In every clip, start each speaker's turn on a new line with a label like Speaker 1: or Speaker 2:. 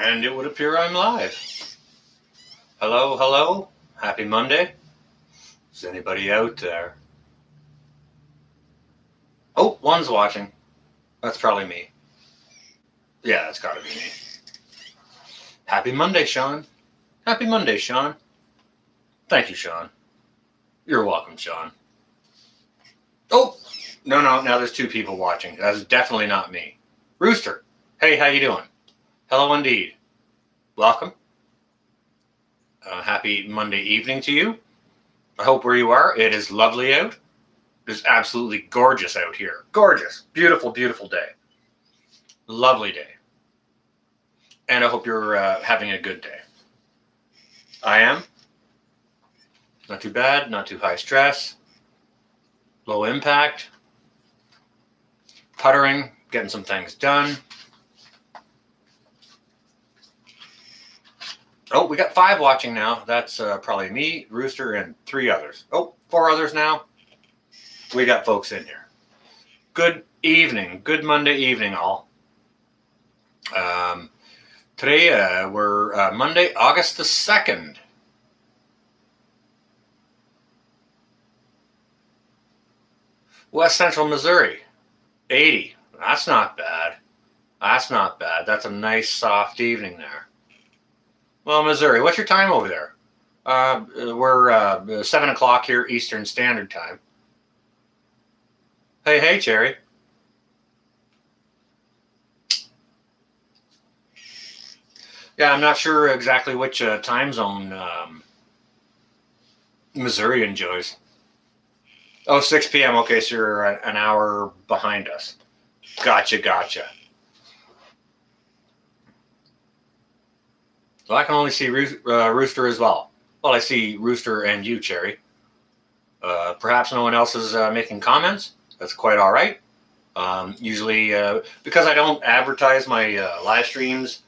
Speaker 1: And it would appear I'm live. Hello, hello. Happy Monday. Is anybody out there? Oh, one's watching. That's probably me. Yeah, that's gotta be me. Happy Monday, Sean. Happy Monday, Sean. Thank you, Sean. You're welcome, Sean. Oh, no, now there's two people watching. That is definitely not me. Rooster, hey, how you doing? Hello indeed. Welcome. Happy Monday evening to you. I hope where you are, it is lovely out. It is absolutely gorgeous out here. Gorgeous. Beautiful, beautiful day. Lovely day. And I hope you're having a good day. I am. Not too bad, not too high stress. Low impact. Puttering, getting some things done. Oh, we got 5 watching now. That's probably me, Rooster, and 3 others. Oh, 4 others now. We got folks in here. Good evening. Good Monday evening, all. Today, we're Monday, August the 2nd. West Central Missouri, 80. That's not bad. That's not bad. That's a nice, soft evening there. Well, Missouri, what's your time over there? We're 7 o'clock here, Eastern Standard Time. Hey, Cherry. Yeah, I'm not sure exactly which time zone Missouri enjoys. Oh, 6 p.m. Okay, so you're an hour behind us. Gotcha. So I can only see Rooster as well. Well, I see Rooster and you, Cherry. Perhaps no one else is making comments. That's quite all right. Usually, because I don't advertise my live streams,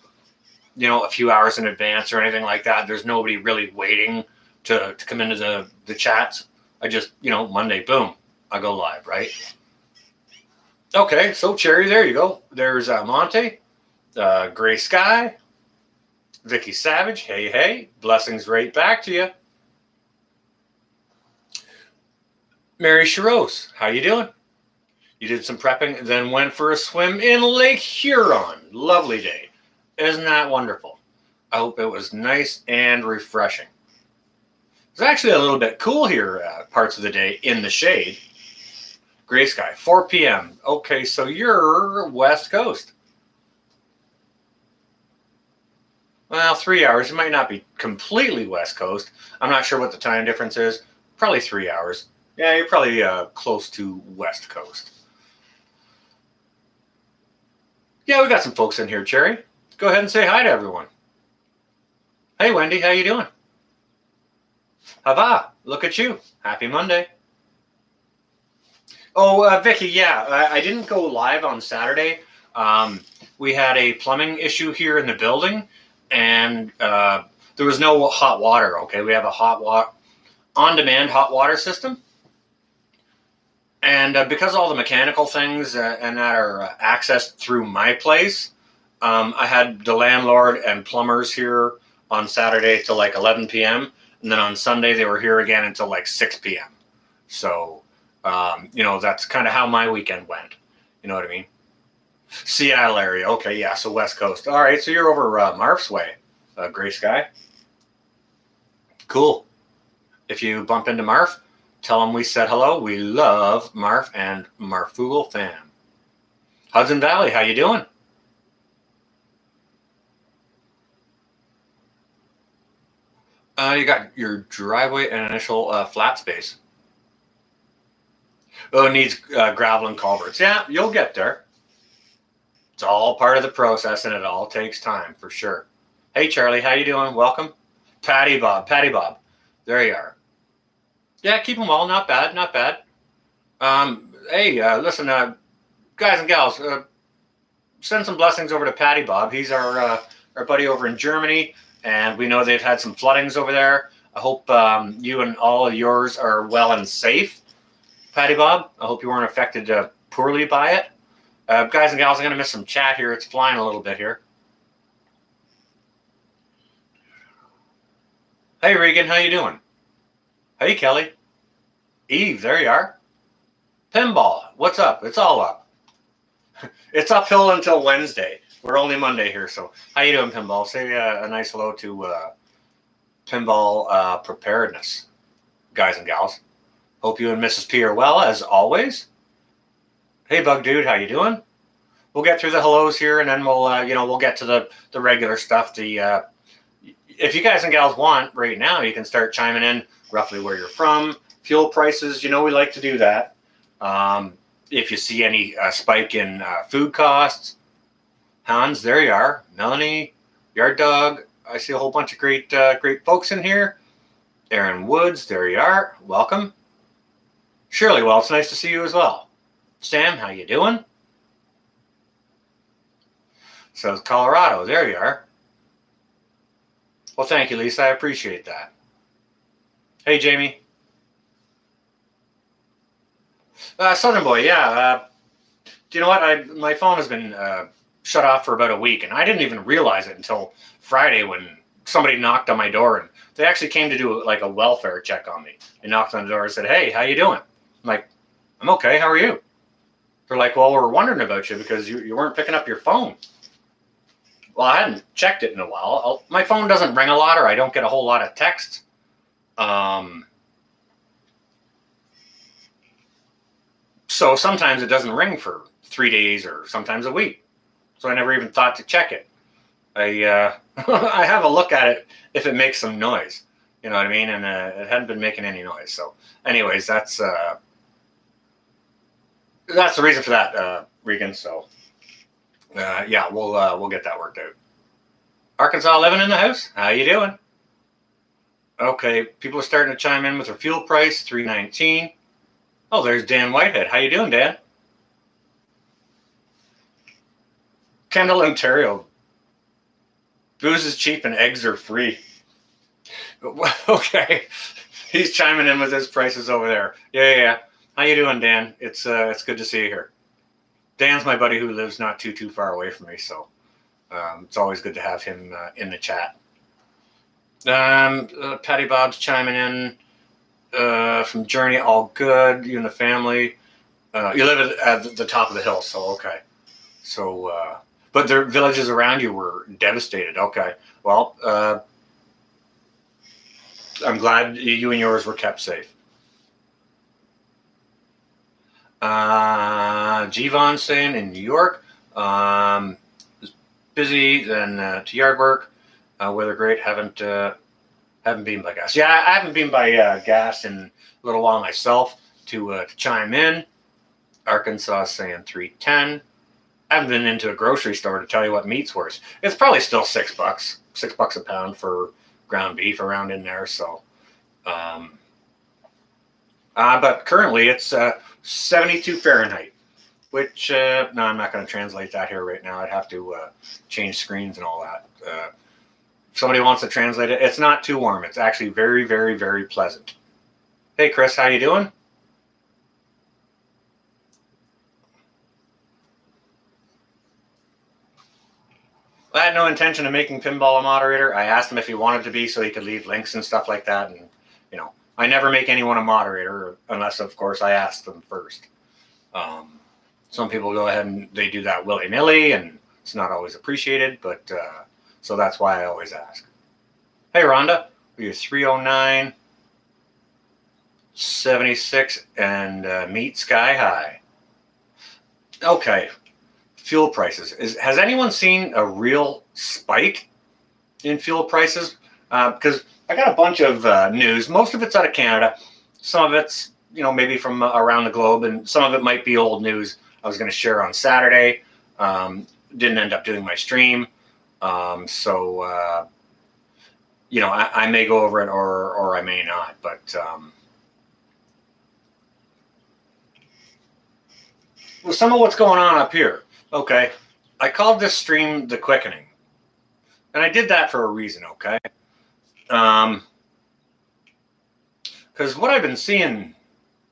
Speaker 1: a few hours in advance or anything like that, there's nobody really waiting to come into the chats. I just, Monday, boom, I go live, right? Okay, so Cherry, there you go. There's Monte, Gray Sky, Vicky Savage, hey, blessings right back to you. Mary Charos, how you doing? You did some prepping and then went for a swim in Lake Huron. Lovely day. Isn't that wonderful? I hope it was nice and refreshing. It's actually a little bit cool here parts of the day in the shade. Gray sky, 4 p.m. Okay, so you're West Coast. Well, 3 hours. It might not be completely West Coast. I'm not sure what the time difference is. Probably 3 hours. Yeah, you're probably close to West Coast. Yeah, we got some folks in here, Cherry. Go ahead and say hi to everyone. Hey, Wendy, how you doing? Hava, look at you. Happy Monday. Oh, Vicky, yeah, I didn't go live on Saturday. We had a plumbing issue here in the building, and there was no hot water, okay? We have a on-demand hot water system. And because all the mechanical things and that are accessed through my place, I had the landlord and plumbers here on Saturday till like 11 p.m. And then on Sunday, they were here again until like 6 p.m. So, that's kind of how my weekend went. You know what I mean? Seattle area. Okay, yeah, so West Coast. All right, so you're over Marf's way, Gray Sky. Cool. If you bump into Marf, tell him we said hello. We love Marf and Marfugal fam. Hudson Valley, how you doing? You got your driveway and initial flat space. Oh, it needs gravel and culverts. Yeah, you'll get there. It's all part of the process, and it all takes time, for sure. Hey, Charlie, how you doing? Welcome. Patty Bob. There you are. Yeah, keep them all. Not bad. Hey, listen, guys and gals, send some blessings over to Patty Bob. He's our buddy over in Germany, and we know they've had some floodings over there. I hope you and all of yours are well and safe, Patty Bob. I hope you weren't affected poorly by it. Guys and gals, I'm going to miss some chat here. It's flying a little bit here. Hey Regan, how you doing? Hey Kelly. Eve, there you are. Pinball, what's up? It's all up. It's uphill until Wednesday. We're only Monday here, so how you doing, Pinball? Say a nice hello to Pinball preparedness, guys and gals. Hope you and Mrs. P are well, as always. Hey Bug Dude, how you doing? We'll get through the hellos here, and then we'll get to the regular stuff. If you guys and gals want right now, you can start chiming in roughly where you're from, fuel prices. We like to do that. If you see any spike in food costs, Hans, there you are. Melanie, Yard Dog. I see a whole bunch of great folks in here. Aaron Woods, there you are. Welcome. Shirley, well, it's nice to see you as well. Sam, how you doing? South Colorado, there you are. Well, thank you, Lisa. I appreciate that. Hey, Jamie. Southern Boy, yeah. Do you know what? My phone has been shut off for about a week, and I didn't even realize it until Friday when somebody knocked on my door, and they actually came to do like a welfare check on me. They knocked on the door and said, "Hey, how you doing?" I'm like, "I'm okay. How are you?" They're like, "Well, we're wondering about you because you weren't picking up your phone." Well, I hadn't checked it in a while. My phone doesn't ring a lot, or I don't get a whole lot of texts. So sometimes it doesn't ring for 3 days or sometimes a week. So I never even thought to check it. I I have a look at it if it makes some noise. You know what I mean? And it hadn't been making any noise. So, anyways, that's the reason for that, Regan. So, yeah, we'll get that worked out. Arkansas living in the house. How you doing? Okay, people are starting to chime in with their fuel price, $3.19. Oh, there's Dan Whitehead. How you doing, Dan? Kendall, Ontario. Booze is cheap and eggs are free. Okay, he's chiming in with his prices over there. Yeah. How you doing, Dan? It's good to see you here. Dan's my buddy who lives not too far away from me, so it's always good to have him in the chat. Patty Bob's chiming in from Journey. All good. You and the family. You live at the top of the hill, so okay. So, but the villages around you were devastated. Okay. Well, I'm glad you and yours were kept safe. Gvon saying in New York, busy, then to yard work. Weather great. Haven't been by gas. Yeah, I haven't been by gas in a little while myself to chime in. Arkansas saying 310. I haven't been into a grocery store to tell you what meat's worth. It's probably still $6, $6 a pound for ground beef around in there. So, but currently it's 72 Fahrenheit, which no, I'm not going to translate that here right now. I'd have to change screens and all that. If somebody wants to translate it, it's not too warm. It's actually very, very, very pleasant. Hey, Chris, how you doing? I had no intention of making Pinball a moderator. I asked him if he wanted to be so he could leave links and stuff like that. And, I never make anyone a moderator unless, of course, I ask them first. Some people go ahead and they do that willy-nilly, and it's not always appreciated. But so that's why I always ask. Hey, Rhonda, you're 309, 76, and meet sky high. Okay. Fuel prices. Has anyone seen a real spike in fuel prices? Because I got a bunch of news. Most of it's out of Canada. Some of it's, maybe from around the globe, and some of it might be old news I was going to share on Saturday. Didn't end up doing my stream. So, I may go over it or I may not. But well, some of what's going on up here. Okay, I called this stream the Quickening, and I did that for a reason. Okay, because what I've been seeing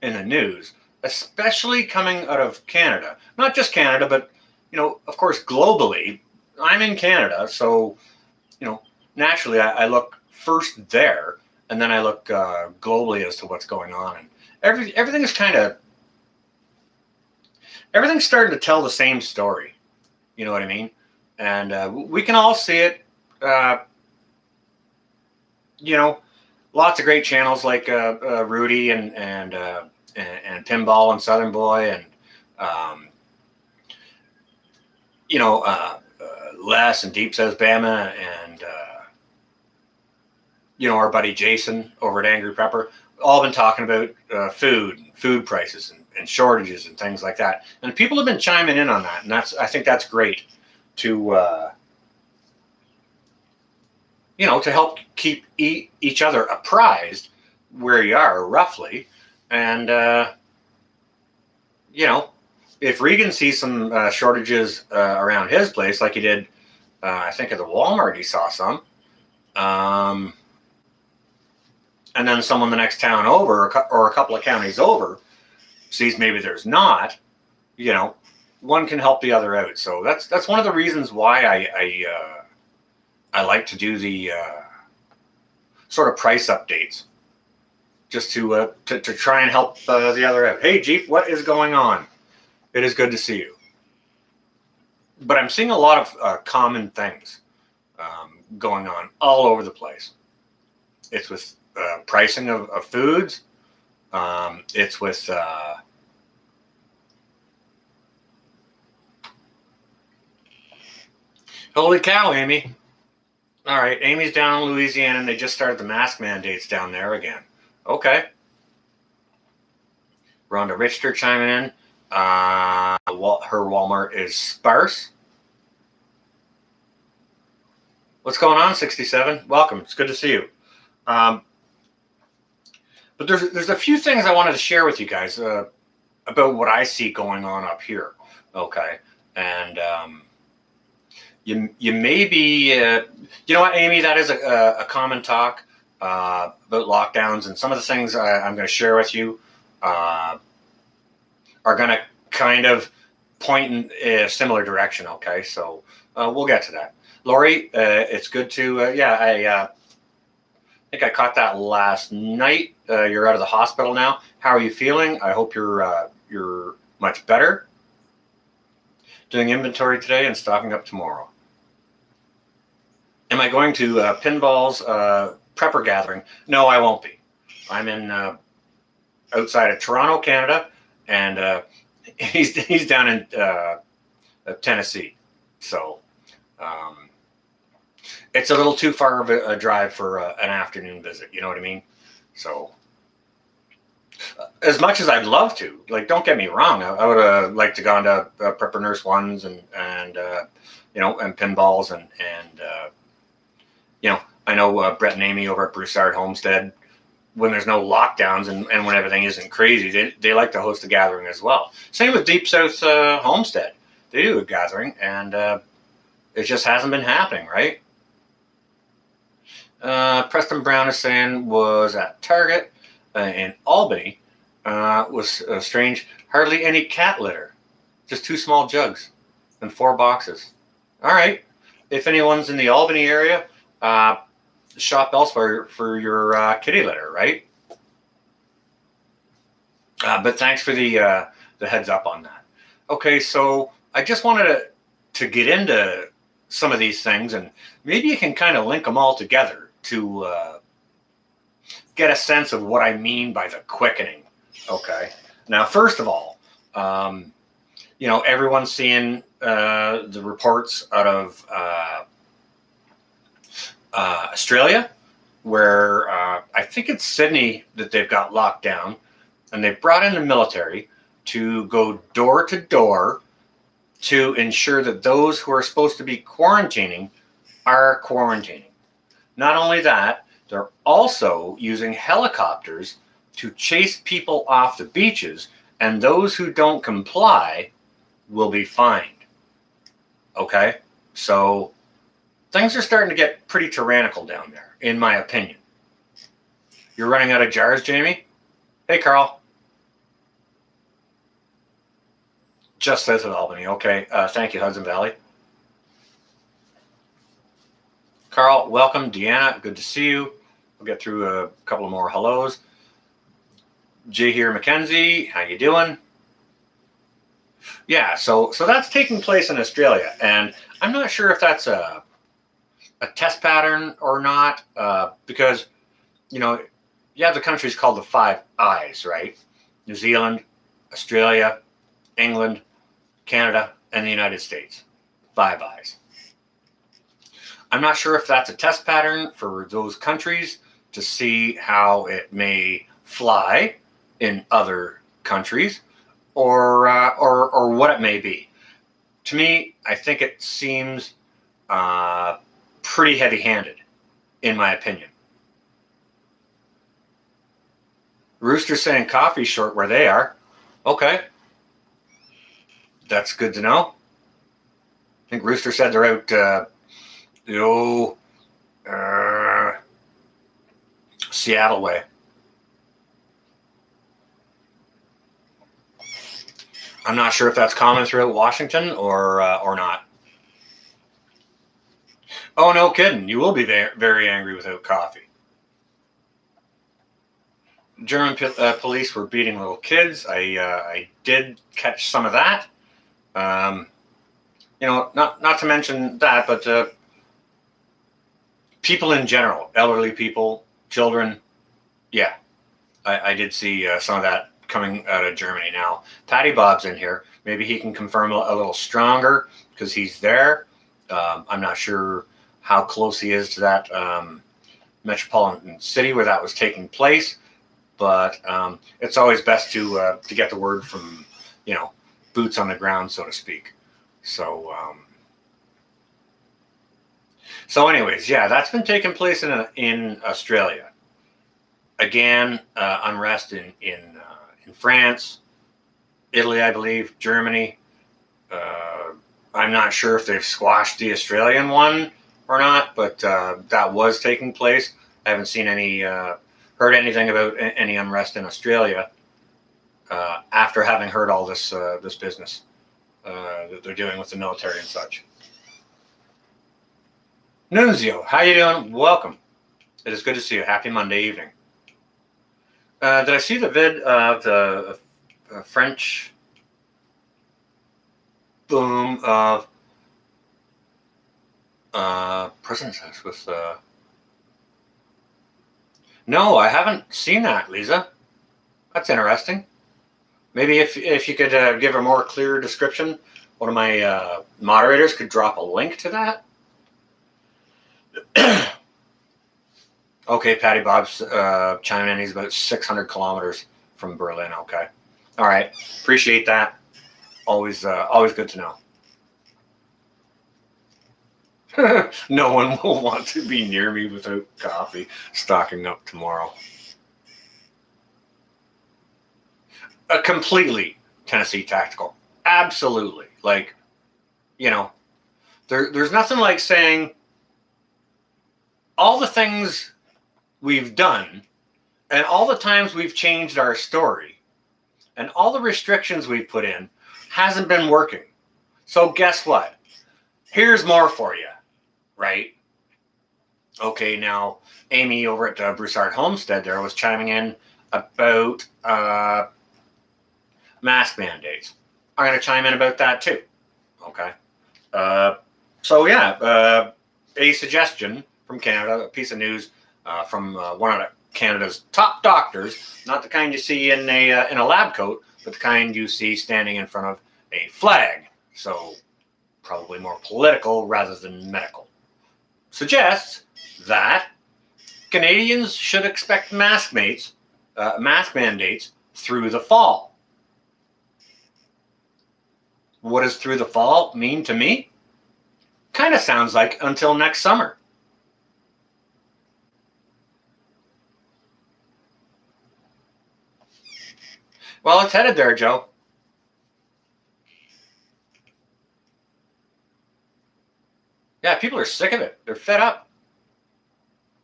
Speaker 1: in the news, especially coming out of Canada, not just Canada, but of course, globally. I'm in Canada, so naturally, I look first there, and then I look globally as to what's going on, and everything is everything's starting to tell the same story. You know what I mean? And we can all see it. Uh, you know, lots of great channels like Rudy and Pinball and Southern Boy and um, Les and Deep Says Bama and our buddy Jason over at Angry Prepper, all been talking about food prices and shortages and things like that. And people have been chiming in on that, and I think that's great to to help keep each other apprised where you are roughly. And if Regan sees some shortages around his place, like he did, I think at the Walmart, he saw some. And then someone the next town over or a couple of counties over sees maybe there's not, one can help the other out. So that's one of the reasons why I like to do the sort of price updates, just to try and help the other out. Hey, Jeep, what is going on? It is good to see you. But I'm seeing a lot of common things going on all over the place. It's with pricing of foods. It's with holy cow, Amy. All right, Amy's down in Louisiana, and they just started the mask mandates down there again. Okay. Rhonda Richter chiming in. Her Walmart is sparse. What's going on, 67? Welcome. It's good to see you. But there's a few things I wanted to share with you guys about what I see going on up here. Okay. And you may be, you know what, Amy, that is a common talk about lockdowns, and some of the things I'm going to share with you are going to kind of point in a similar direction. Okay, so we'll get to that. Lori, it's good to, I think I caught that last night. You're out of the hospital now. How are you feeling? I hope you're much better. Doing inventory today and stocking up tomorrow. Am I going to Pinball's prepper gathering? No, I won't be. I'm in outside of Toronto, Canada, and he's down in Tennessee. So it's a little too far of a drive for an afternoon visit. You know what I mean? So as much as I'd love to, like, don't get me wrong, I would have liked to gone to Prepper Nurse Ones and Pinballs and I know Brett and Amy over at Broussard Homestead, when there's no lockdowns and when everything isn't crazy, they like to host a gathering as well. Same with Deep South Homestead. They do a gathering, and it just hasn't been happening, right? Preston Brown is saying was at Target in Albany. Was strange. Hardly any cat litter. Just 2 small jugs and 4 boxes. All right. If anyone's in the Albany area, shop elsewhere for your kitty litter, right? But thanks for the heads up on that. Okay, so I just wanted to get into some of these things, and maybe you can kind of link them all together to get a sense of what I mean by the quickening. Okay. Now, first of all, everyone's seeing the reports out of Australia, where I think it's Sydney that they've got locked down, and they've brought in the military to go door to door to ensure that those who are supposed to be quarantining are quarantining. Not only that, they're also using helicopters to chase people off the beaches, and those who don't comply will be fined. Okay? So things are starting to get pretty tyrannical down there, in my opinion. You're running out of jars, Jamie? Hey, Carl. Just south of Albany. Okay. Thank you, Hudson Valley. Carl, welcome. Deanna, good to see you. We'll get through a couple of more hellos. Jay here, Mackenzie, how you doing? Yeah, so that's taking place in Australia, and I'm not sure if that's a test pattern or not, because you know you have the countries called the Five Eyes, right? New Zealand, Australia, England, Canada, and the United States. Five Eyes. I'm not sure if that's a test pattern for those countries to see how it may fly in other countries, or what it may be. To me, I think it seems uh, pretty heavy-handed, in my opinion. Rooster's saying coffee short where they are. Okay, that's good to know. I think Rooster said they're out, uh, Seattle way. I'm not sure if that's common throughout Washington or not. Oh, no kidding. You will be very angry without coffee. German police were beating little kids. I did catch some of that. Not to mention that, but people in general, elderly people, children. Yeah, I did see some of that coming out of Germany. Now, Patty Bob's in here. Maybe he can confirm a little stronger because he's there. I'm not sure how close he is to that metropolitan city where that was taking place, but it's always best to get the word from boots on the ground, so to speak. So anyways, yeah, that's been taking place in Australia. Again, unrest in France, Italy, I believe, Germany. I'm not sure if they've squashed the Australian one or not, but that was taking place. I haven't seen heard anything about any unrest in Australia after having heard all this business that they're doing with the military and such. Nunzio, how you doing? Welcome. It is good to see you. Happy Monday evening. Did I see the vid of the French boom of President's House with? No, I haven't seen that, Lisa. That's interesting. Maybe if you could give a more clear description, one of my moderators could drop a link to that. Okay, Patty Bob's chiming in. He's about 600 kilometers from Berlin. Okay, all right. Appreciate that. Always good to know. No one will want to be near me without coffee. Stocking up tomorrow. Completely Tennessee tactical. Absolutely. Like, there's nothing like saying all the things we've done and all the times we've changed our story and all the restrictions we've put in hasn't been working. So guess what? Here's more for you, right? Okay, now Amy over at Broussard Homestead there was chiming in about mask mandates. I'm going to chime in about that too. Okay. So yeah, a suggestion from Canada, a piece of news from one of Canada's top doctors, not the kind you see in a lab coat, but the kind you see standing in front of a flag. So probably more political rather than medical. Suggests that Canadians should expect mask mandates through the fall. What does through the fall mean to me? Kind of sounds like until next summer. Well, it's headed there, Joe. Yeah, people are sick of it. They're fed up.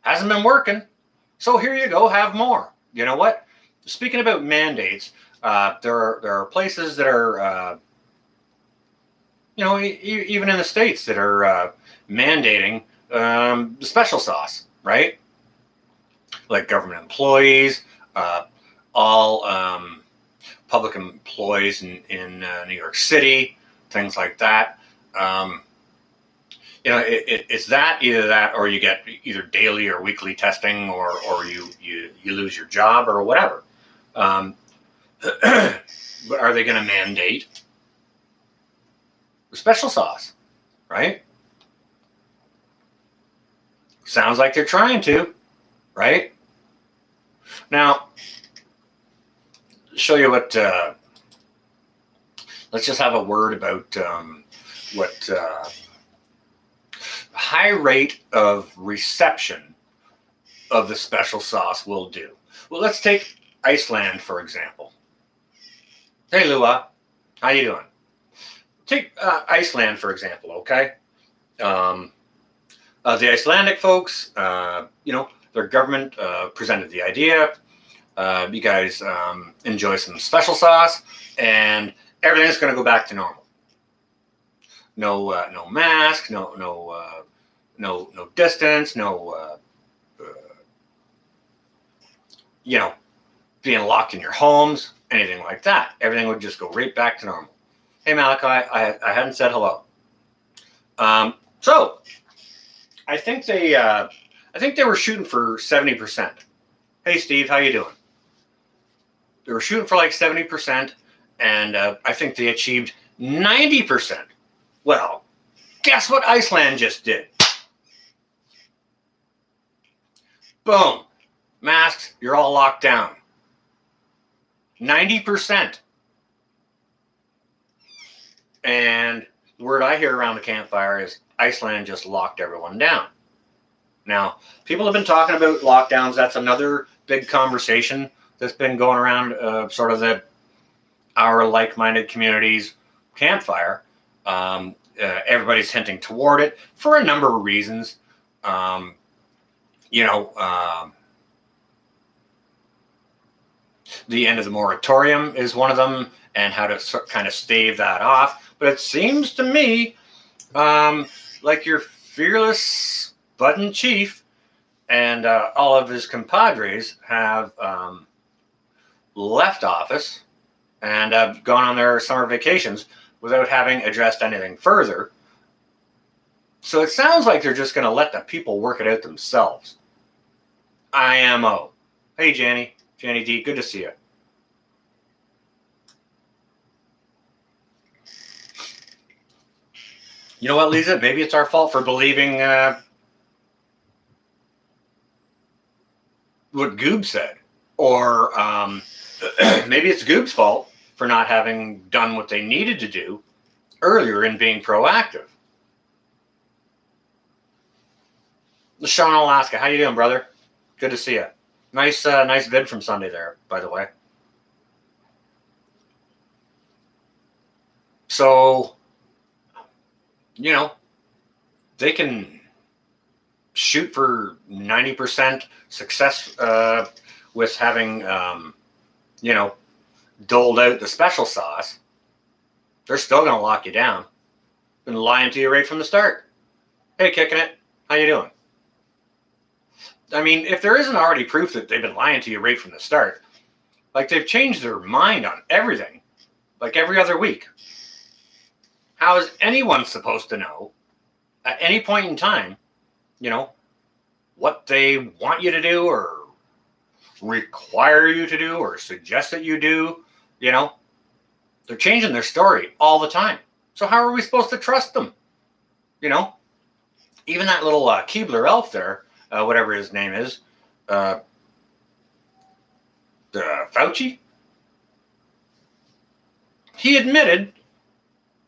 Speaker 1: Hasn't been working. So here you go, have more. You know what? Speaking about mandates, there are places that are, even in the States that are mandating special sauce, right? Like government employees, all public employees in New York City, things like that. Um, it's that, either that, or you get either daily or weekly testing, or you lose your job or whatever. Um, but are they going to mandate the special sauce? Right? Sounds like they're trying to. Right? Now, show you what. Let's just have a word about what high rate of reception of the special sauce will do. Well, let's take Iceland, for example. Hey, Lua, how you doing? Take Iceland, for example, okay? The Icelandic folks, their government presented the idea. You guys enjoy some special sauce, and everything's going to go back to normal. No mask, no distance, being locked in your homes, anything like that. Everything would just go right back to normal. Hey, Malachi, I hadn't said hello. So I think they were shooting for 70%. Hey, Steve, how you doing? They were shooting for like 70%, and I think they achieved 90%. Well, guess what Iceland just did? Boom. Masks, you're all locked down. 90%. And the word I hear around the campfire is Iceland just locked everyone down. Now, people have been talking about lockdowns. That's another big conversation that's been going around sort of our like-minded communities campfire. Everybody's hinting toward it for a number of reasons. The end of the moratorium is one of them, and how to kind of stave that off. But it seems to me like your fearless budding chief and all of his compadres have left office and gone on their summer vacations without having addressed anything further. So it sounds like they're just going to let the people work it out themselves. IMO. Hey, Janny D, good to see you. You know what, Lisa? Maybe it's our fault for believing what Goob said. Or maybe it's Goob's fault for not having done what they needed to do earlier in being proactive. Sean, Alaska, how you doing, brother? Good to see you. Nice vid from Sunday there, by the way. So, they can shoot for 90% success with having, doled out the special sauce. They're still going to lock you down. Been lying to you right from the start. Hey, Kicking It, how you doing? I mean, if there isn't already proof that they've been lying to you right from the start, like they've changed their mind on everything, like every other week. How is anyone supposed to know at any point in time, what they want you to do or require you to do or suggest that you do? They're changing their story all the time. So how are we supposed to trust them? Even that little Keebler elf there, whatever his name is, Fauci, he admitted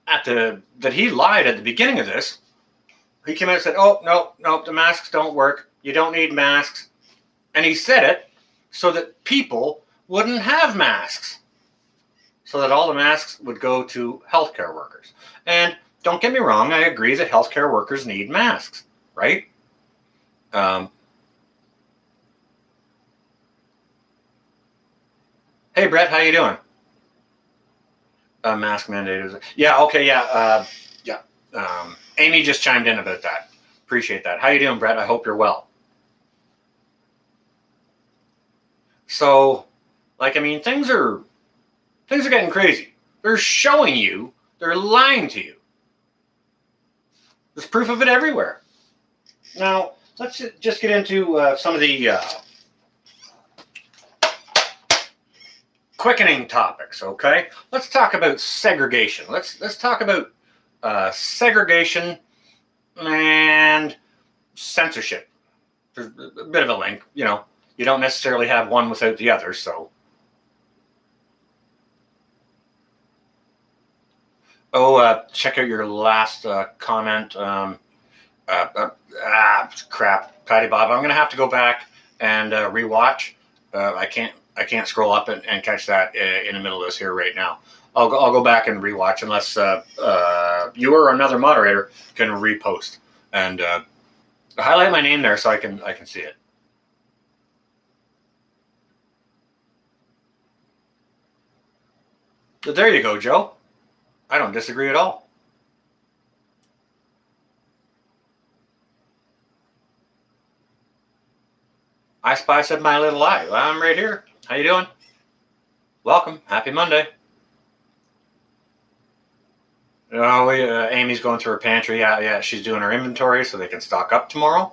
Speaker 1: that he lied at the beginning of this. He came out and said, oh, no, the masks don't work. You don't need masks. And he said it so that people wouldn't have masks, so that all the masks would go to healthcare workers. And don't get me wrong, I agree that healthcare workers need masks, right? Hey, Brett, how you doing? Mask mandate. Yeah, okay, yeah. Amy just chimed in about that. Appreciate that. How you doing, Brett? I hope you're well. So, like, I mean, things are getting crazy. They're showing you, they're lying to you. There's proof of it everywhere. Now, let's just get into some of the quickening topics, okay? Let's talk about segregation. Let's talk about segregation and censorship. There's a bit of a link, you know. You don't necessarily have one without the other, so. Check out your last comment. Crap, Patty Bob. I'm gonna have to go back and rewatch. I can't scroll up and catch that in the middle of this here right now. I'll go back and rewatch unless you or another moderator can repost and highlight my name there so I can see it. But there you go, Joe. I don't disagree at all. I Spy said my little lie. Well, I'm right here. How you doing? Welcome. Happy Monday. Oh, Amy's going through her pantry. Yeah, she's doing her inventory so they can stock up tomorrow.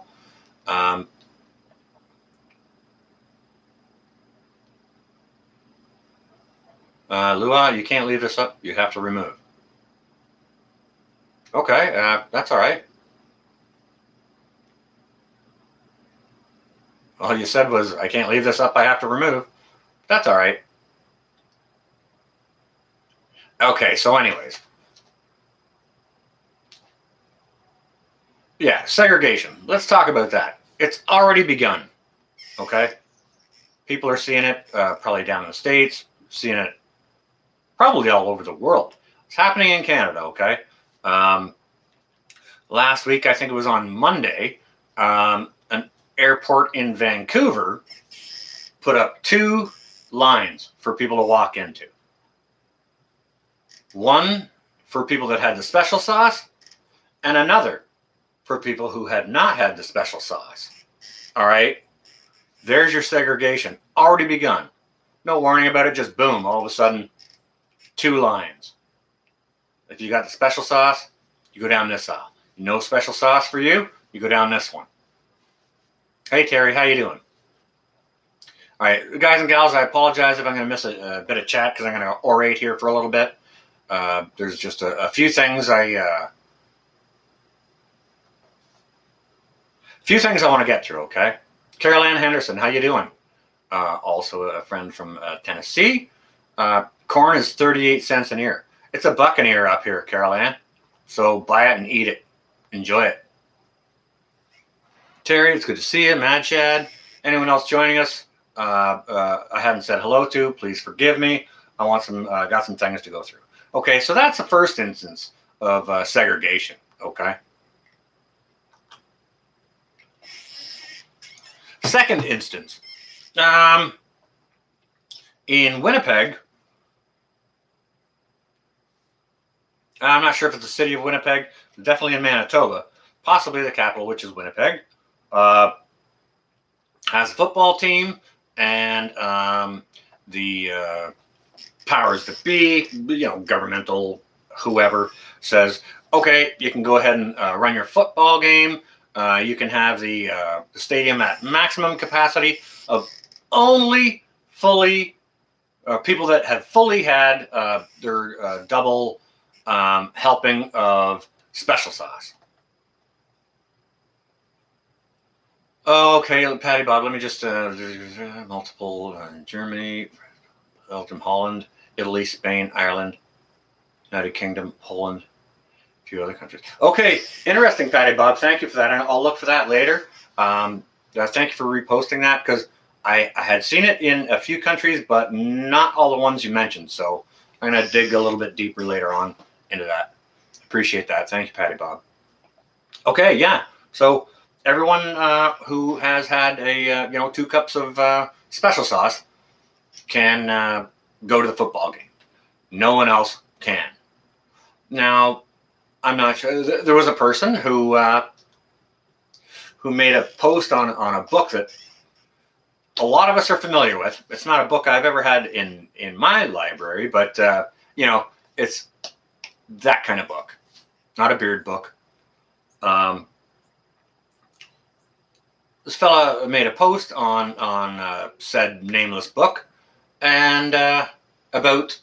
Speaker 1: Lua, you can't leave this up. You have to remove. Okay, that's all right. All you said was, I can't leave this up. I have to remove. That's all right. Okay, so anyways. Yeah, segregation. Let's talk about that. It's already begun, okay? People are seeing it probably down in the States, seeing it probably all over the world. It's happening in Canada, okay? Last week, I think it was on Monday, an airport in Vancouver put up 2 lines for people to walk into. One for people that had the special sauce, and another for people who had not had the special sauce. All right? There's your segregation. Already begun. No warning about it, just boom, all of a sudden, 2 lines. If you got the special sauce, you go down this aisle. No special sauce for you, you go down this one. Hey, Terry, how you doing? All right, guys and gals, I apologize if I'm going to miss a bit of chat because I'm going to orate here for a little bit. There's just a few things I want to get through, okay? Carol Ann Henderson, how you doing? Also a friend from Tennessee. Corn is 38 cents an ear. It's $1 an ear up here, Carol Ann. So buy it and eat it. Enjoy it. Terry, it's good to see you. Mad Chad. Anyone else joining us? I haven't said hello to. Please forgive me. I want got some things to go through. Okay, so that's the first instance of segregation. Okay. Second instance, in Winnipeg, I'm not sure if it's the city of Winnipeg, definitely in Manitoba, possibly the capital, which is Winnipeg, has a football team, and the powers that be, governmental, whoever, says, okay, you can go ahead and run your football game. You can have the stadium at maximum capacity of only fully people that have fully had their double helping of special sauce. Okay, Patty Bob, let me just multiple Germany, Belgium, Holland, Italy, Spain, Ireland, United Kingdom, Poland, a few other countries. Okay, interesting, Patty Bob. Thank you for that. I'll look for that later. Thank you for reposting that because I had seen it in a few countries, but not all the ones you mentioned. So I'm going to dig a little bit deeper later on into that. Appreciate that. Thank you, Patty Bob. Okay, yeah. So everyone who has had a 2 cups of special sauce can go to the football game. No one else can. Now, I'm not sure. There was a person who who made a post on a book that a lot of us are familiar with. It's not a book I've ever had in my library, but it's that kind of book, not a beard book. This fella made a post on said nameless book and about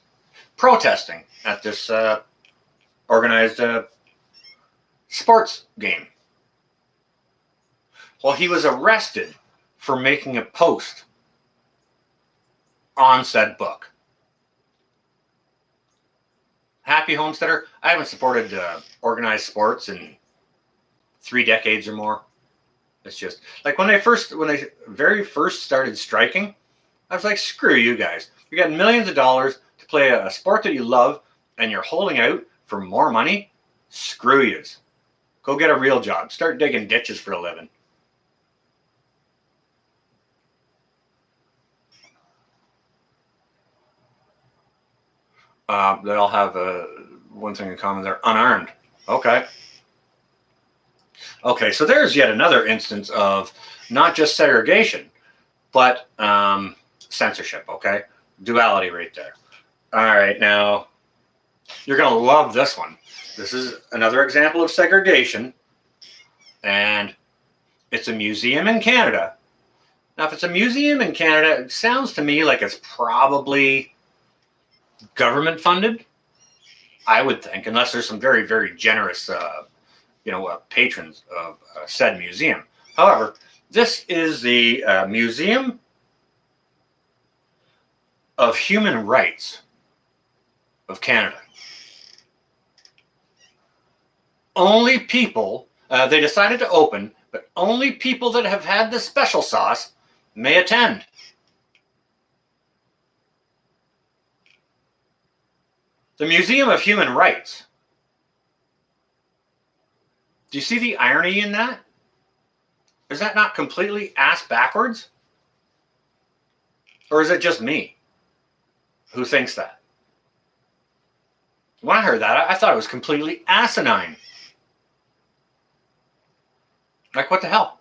Speaker 1: protesting at this organized sports game. Well, he was arrested for making a post on said book. Happy homesteader, I haven't supported organized sports in 3 decades or more. It's just like when they very first started striking, I was like, screw you guys. You got millions of dollars to play a sport that you love and you're holding out for more money? Screw yous. Go get a real job. Start digging ditches for a living. They all have one thing in common. They're unarmed. Okay. Okay, so there's yet another instance of not just segregation, but censorship, okay? Duality right there. All right, now, you're going to love this one. This is another example of segregation, and it's a museum in Canada. Now, if it's a museum in Canada, it sounds to me like it's probably government funded, I would think, unless there's some very, very generous patrons of said museum. However, this is the Museum of Human Rights of Canada. Only people, they decided to open, but only people that have had the special sauce may attend. The Museum of Human Rights. Do you see the irony in that? Is that not completely ass backwards? Or is it just me who thinks that? When I heard that, I thought it was completely asinine. Like, what the hell?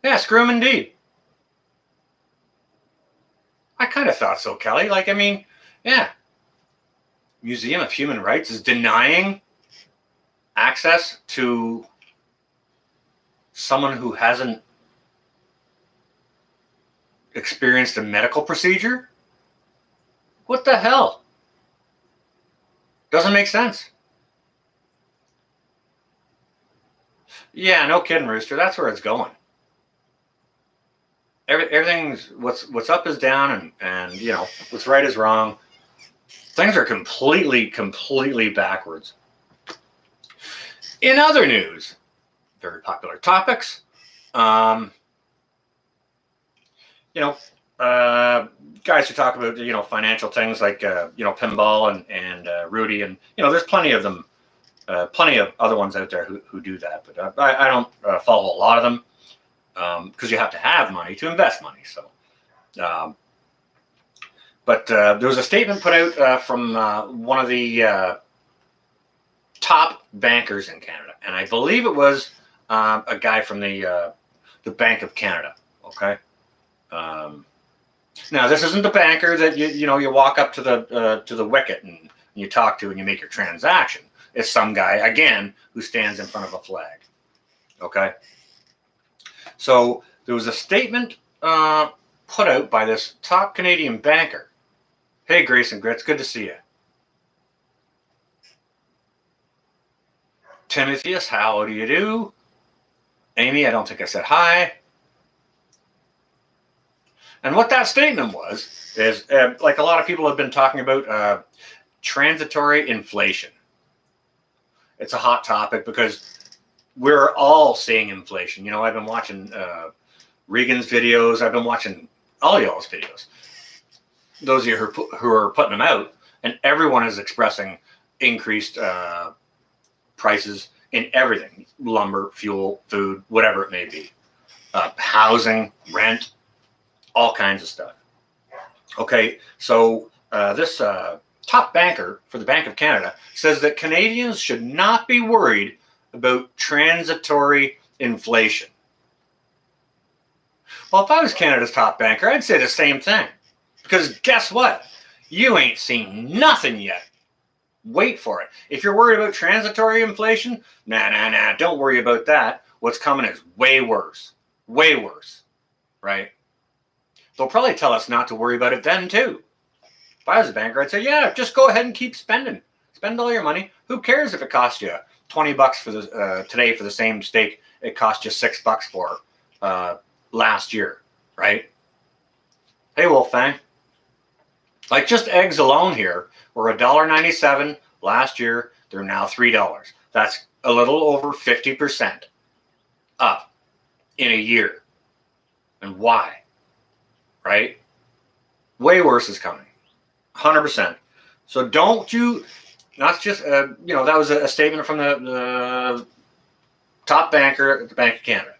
Speaker 1: Yeah, screw him indeed. I kind of thought so, Kelly. Like, I mean, yeah. Museum of Human Rights is denying access to someone who hasn't experienced a medical procedure? What the hell? Doesn't make sense. Yeah, no kidding, Rooster. That's where it's going. Everything's what's up is down, and what's right is wrong. Things are completely backwards. In other news, very popular topics, guys who talk about financial things like pinball and Rudy, and there's plenty of them, plenty of other ones out there who do that, but I don't follow a lot of them because you have to have money to invest money. So, but there was a statement put out from one of the top bankers in Canada, and I believe it was a guy from the Bank of Canada. Okay. Now this isn't the banker that you walk up to the wicket and you talk to and you make your transaction. It's some guy again who stands in front of a flag. Okay. So there was a statement put out by this top Canadian banker. Hey, Grace and Grits, good to see you. Timotheus, how do you do? Amy, I don't think I said hi. And what that statement was is, like a lot of people have been talking about, transitory inflation. It's a hot topic because we're all seeing inflation. I've been watching Regan's videos. I've been watching all y'all's videos. Those of you who are putting them out, and everyone is expressing increased prices in everything: lumber, fuel, food, whatever it may be, housing, rent, all kinds of stuff. Okay, so this top banker for the Bank of Canada says that Canadians should not be worried about transitory inflation. Well, if I was Canada's top banker, I'd say the same thing. Because guess what? You ain't seen nothing yet. Wait for it. If you're worried about transitory inflation, nah, don't worry about that. What's coming is way worse. Way worse. Right? They'll probably tell us not to worry about it then, too. If I was a banker, I'd say, yeah, just go ahead and keep spending. Spend all your money. Who cares if it costs you $20 for the today for the same steak it cost you $6 for last year, right? Hey, Wolfgang. Like just eggs alone here were $1.97 last year. They're now $3. That's a little over 50% up in a year. And why? Right? Way worse is coming. 100%. So don't you, not just, that was a statement from the top banker at the Bank of Canada.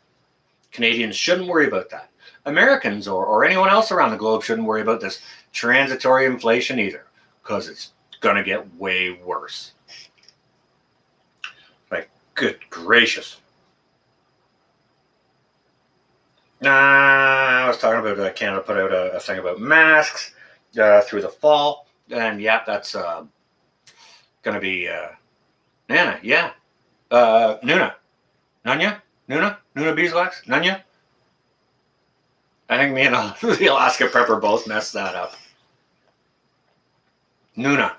Speaker 1: Canadians shouldn't worry about that. Americans or anyone else around the globe shouldn't worry about this transitory inflation either, because it's going to get way worse. Like, good gracious. I was talking about Canada put out a thing about masks through the fall, and yeah, that's going to be Nana, yeah, Nuna beeswax, Nunya. I think me and the Alaska Prepper both messed that up. Nuna.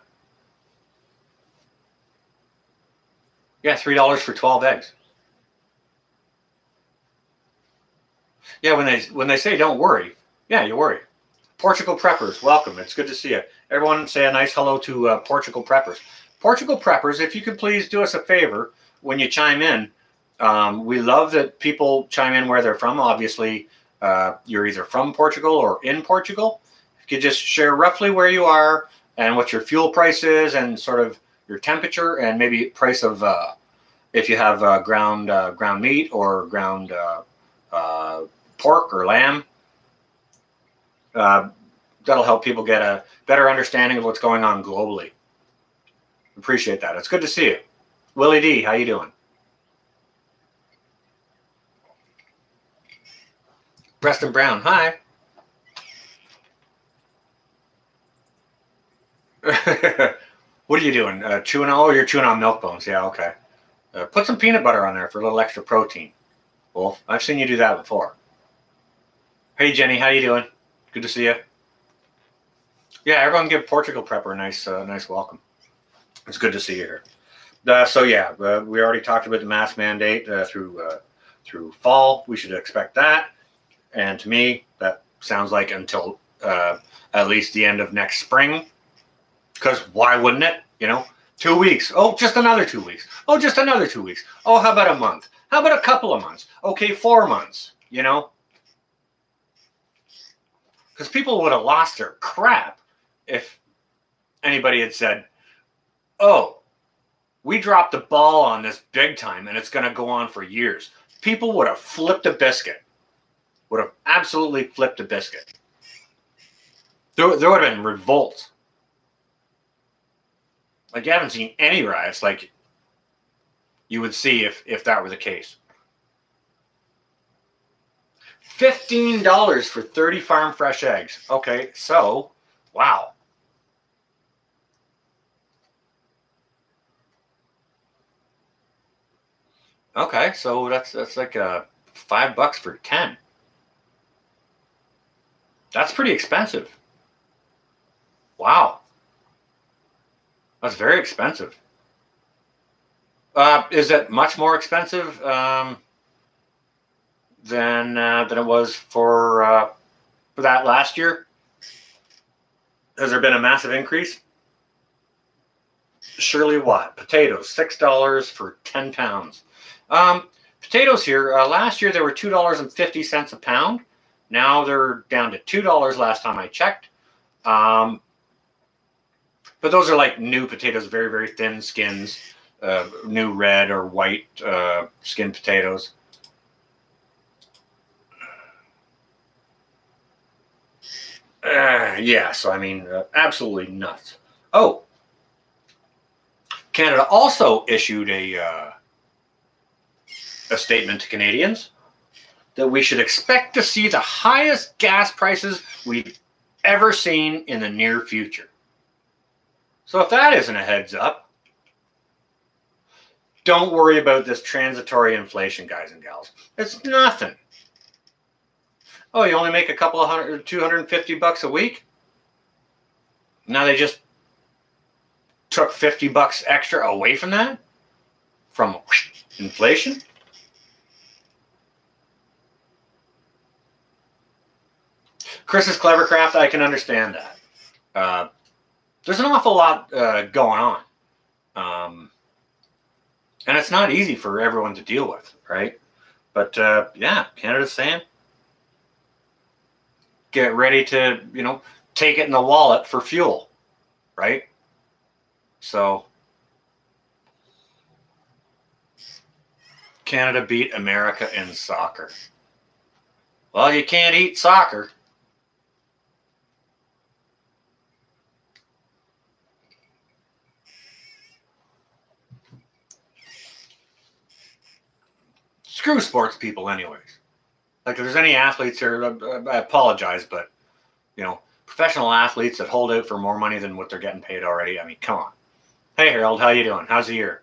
Speaker 1: Yeah, $3 for 12 eggs. Yeah, when they say don't worry, yeah, you worry. Portugal Preppers, welcome. It's good to see you. Everyone say a nice hello to Portugal Preppers. Portugal Preppers, if you could please do us a favor when you chime in. We love that people chime in where they're from. Obviously, you're either from Portugal or in Portugal. If you could just share roughly where you are and what your fuel price is and sort of your temperature and maybe price of if you have ground meat or ground pork or lamb. That'll help people get a better understanding of what's going on globally. Appreciate that. It's good to see you. Willie D, how you doing? Preston Brown, hi. What are you doing? Chewing on? Oh, you're chewing on milk bones. Yeah, okay. Put some peanut butter on there for a little extra protein. Wolf, I've seen you do that before. Hey, Jenny, how you doing? Good to see you. Yeah, everyone give Portugal Prepper a nice welcome. It's good to see you here. So yeah, we already talked about the mask mandate through fall. We should expect that. And to me, that sounds like until at least the end of next spring. Because why wouldn't it? 2 weeks. Oh, just another 2 weeks. Oh, just another 2 weeks. Oh, how about a month? How about a couple of months? Okay, 4 months. Because people would have lost their crap if anybody had said, oh, we dropped the ball on this big time and it's going to go on for years. People would have flipped a biscuit. Would have absolutely flipped a biscuit. There would have been revolt. Like, you haven't seen any riots like you would see if that were the case. $15 for 30 farm fresh eggs. Okay, so, wow. Okay, so that's like $5 for 10. That's pretty expensive. Wow. That's very expensive. Is it much more expensive than it was for that last year? Has there been a massive increase? Surely what? Potatoes, $6 for 10 pounds. Potatoes here, last year they were $2.50 a pound. Now they're down to $2 last time I checked. But those are like new potatoes, very, very thin skins, new red or white skin potatoes. Yeah, so I mean, absolutely nuts. Oh, Canada also issued a a statement to Canadians that we should expect to see the highest gas prices we've ever seen in the near future. So if that isn't a heads up, don't worry about this transitory inflation, guys and gals. It's nothing. Oh, you only make a couple of $250 a week? Now they just took $50 extra away from that? From inflation? Chris's Clevercraft, I can understand that. There's an awful lot going on. And it's not easy for everyone to deal with, right? But yeah, Canada's saying, get ready to, take it in the wallet for fuel, right? So Canada beat America in soccer. Well, you can't eat soccer. Screw sports people anyways. Like, if there's any athletes here, I apologize, but, professional athletes that hold out for more money than what they're getting paid already, I mean, come on. Hey, Harold, how you doing? How's the year?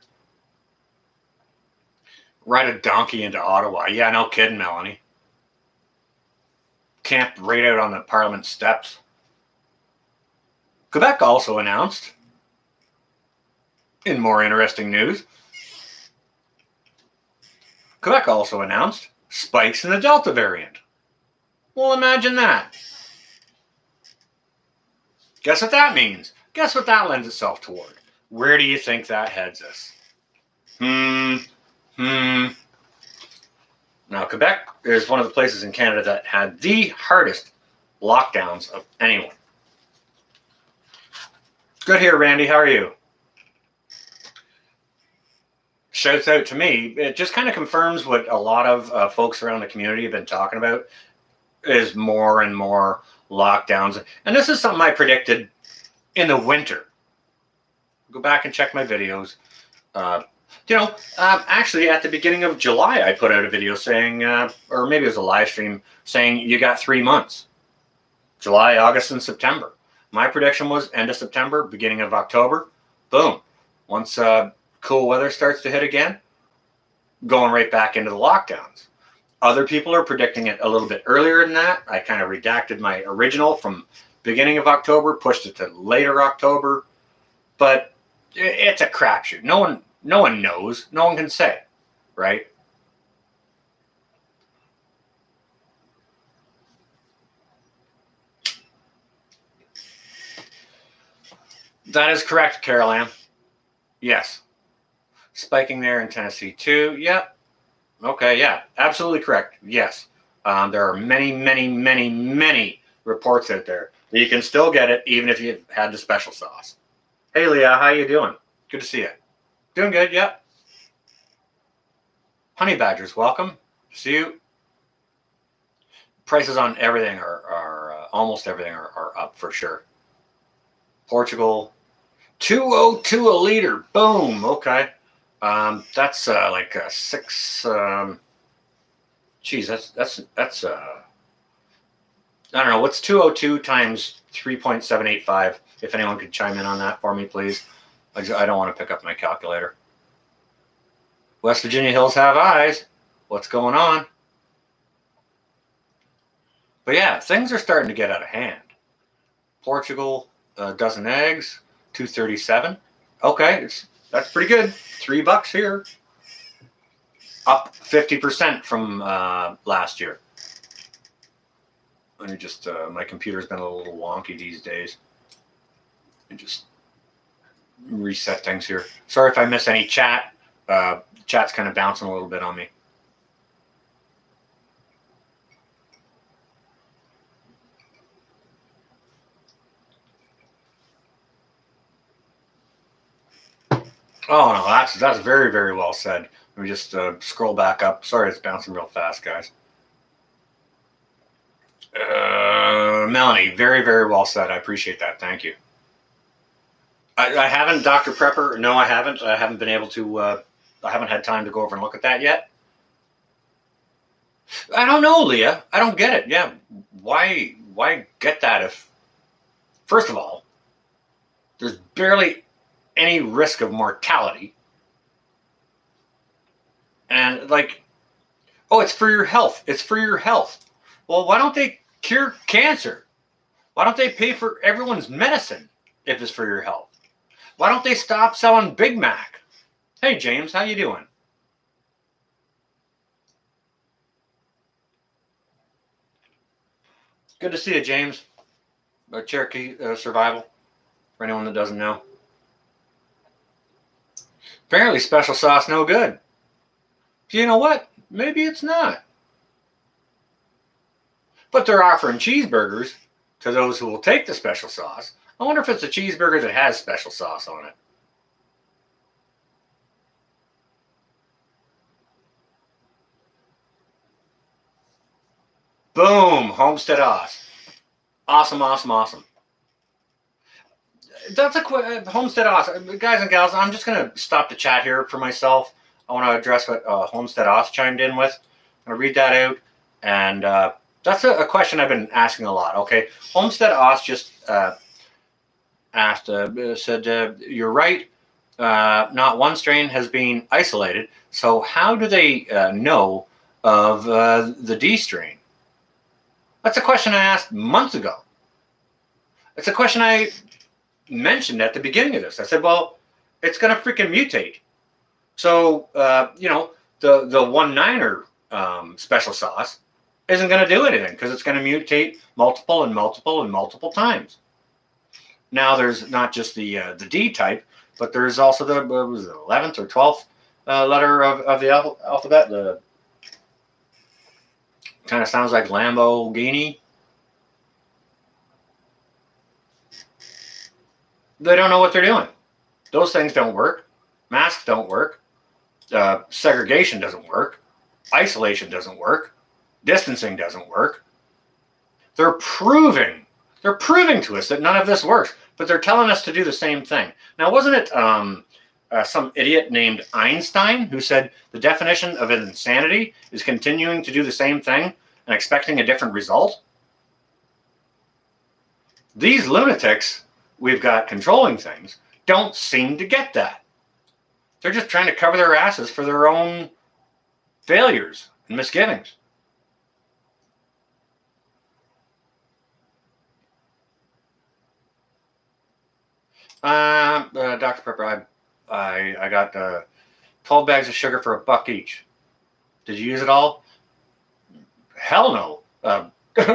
Speaker 1: Ride a donkey into Ottawa. Yeah, no kidding, Melanie. Camped right out on the Parliament steps. Quebec also announced, in more interesting news, Quebec also announced spikes in the Delta variant. Well, imagine that. Guess what that means? Guess what that lends itself toward? Where do you think that heads us? Now, Quebec is one of the places in Canada that had the hardest lockdowns of anyone. Good here, Randy. How are you? Shouts out to me. It just kind of confirms what a lot of folks around the community have been talking about, is more and more lockdowns. And this is something I predicted in the winter. Go back and check my videos. Actually, at the beginning of July, I put out a video saying, or maybe it was a live stream, saying you got 3 months. July, August, and September. My prediction was end of September, beginning of October. Boom. Once cool weather starts to hit again, going right back into the lockdowns. Other people are predicting it a little bit earlier than that. I kind of redacted my original from beginning of October, pushed it to later October. But it's a crapshoot. No one knows. No one can say, right? That is correct, Carol Ann. Yes. Spiking there in Tennessee too. Yep. Okay, yeah. Absolutely correct. Yes. There are many, many, many, many reports out there that you can still get it even if you've had the special sauce. Hey, Leah, how you doing? Good to see you. Doing good, yep. Honey Badgers, welcome. See you. Prices on everything are almost everything are up for sure. Portugal, $2.02 a liter. Boom. Okay. That's like a 6. Geez, that's I don't know. What's 202 times 3.785? If anyone could chime in on that for me, please. I don't want to pick up my calculator. West Virginia Hills have eyes. What's going on? But yeah, things are starting to get out of hand. Portugal, a dozen eggs, $2.37. Okay, that's pretty good. $3 here. Up 50% from last year. Let me just, my computer's been a little wonky these days. Let me just reset things here. Sorry if I miss any chat. Chat's kind of bouncing a little bit on me. Oh no, that's very, very well said. Let me just scroll back up. Sorry, it's bouncing real fast, guys. Melanie, very, very well said. I appreciate that. Thank you. I haven't, Dr. Prepper. No, I haven't. I haven't been able to. I haven't had time to go over and look at that yet. I don't know, Leah. I don't get it. Yeah, why get that if, first of all, there's barely any risk of mortality, and like, oh, it's for your health. It's for your health. Well, why don't they cure cancer? Why don't they pay for everyone's medicine if it's for your health? Why don't they stop selling Big Mac? Hey, James, how you doing? Good to see you, James. Cherokee Survival, for anyone that doesn't know. Apparently, special sauce no good. You know what? Maybe it's not. But they're offering cheeseburgers to those who will take the special sauce. I wonder if it's a cheeseburger that has special sauce on it. Boom! Homestead Oz. Awesome, awesome, awesome. That's a quick Homestead Oz. Guys and gals, I'm just going to stop the chat here for myself. I want to address what Homestead Oz chimed in with. I'm going to read that out. And that's a question I've been asking a lot. Okay. Homestead Oz just asked, said, you're right. Not one strain has been isolated. So how do they know of the D strain? That's a question I asked months ago. It's a question I mentioned at the beginning of this. I said, well, it's going to freaking mutate. So, you know, the 1-9er special sauce isn't going to do anything because it's going to mutate multiple and multiple and multiple times. Now, there's not just the D type, but there's also the 11th or 12th letter of the alphabet. The kind of sounds like Lamborghini. They don't know what they're doing. Those things don't work. Masks don't work. Segregation doesn't work. Isolation doesn't work. Distancing doesn't work. They're proving to us that none of this works, but they're telling us to do the same thing. Now, wasn't it some idiot named Einstein who said the definition of insanity is continuing to do the same thing and expecting a different result? These lunatics we've got controlling things don't seem to get that. They're just trying to cover their asses for their own failures and misgivings. Dr. Pepper, I got 12 bags of sugar for $1 each. Did you use it all? Hell no.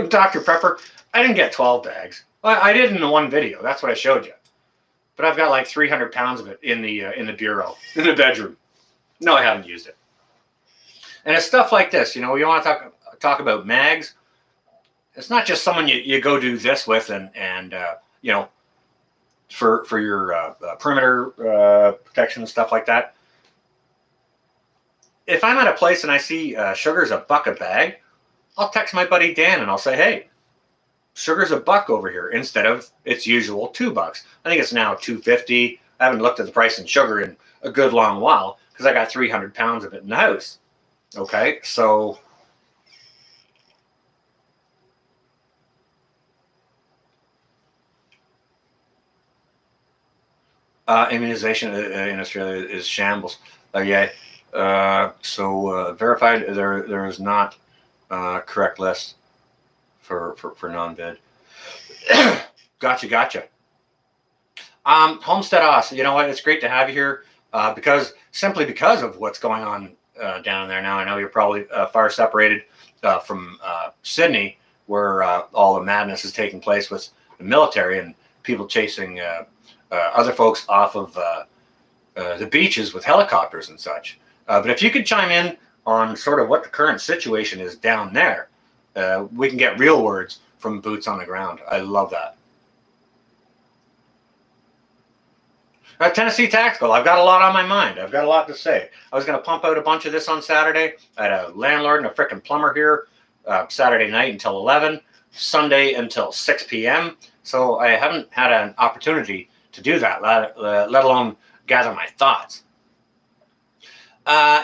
Speaker 1: Dr. Pepper, I didn't get 12 bags. I did in the one video. That's what I showed you. But I've got like 300 pounds of it in the bureau, in the bedroom. No, I haven't used it. And it's stuff like this. You know, you want to talk about mags. It's not just someone you go do this with and you know, for your perimeter protection and stuff like that. If I'm at a place and I see sugar's $1 a bag, I'll text my buddy Dan and I'll say, hey, sugar's $1 over here instead of its usual $2. I think it's now $2.50. I haven't looked at the price in sugar in a good long while because I got 300 pounds of it in the house. Okay, so immunization in Australia is shambles. Yeah. So verified there is not correct list for non-vid. Gotcha. Homestead Oz, you know what? It's great to have you here because of what's going on down there now. I know you're probably far separated from Sydney, where all the madness is taking place with the military and people chasing other folks off of the beaches with helicopters and such. But if you could chime in on sort of what the current situation is down there, we can get real words from boots on the ground. I love that. Tennessee Tactical. I've got a lot on my mind. I've got a lot to say. I was going to pump out a bunch of this on Saturday. I had a landlord and a frickin' plumber here Saturday night until 11, Sunday until 6 p.m. So I haven't had an opportunity to do that, let alone gather my thoughts.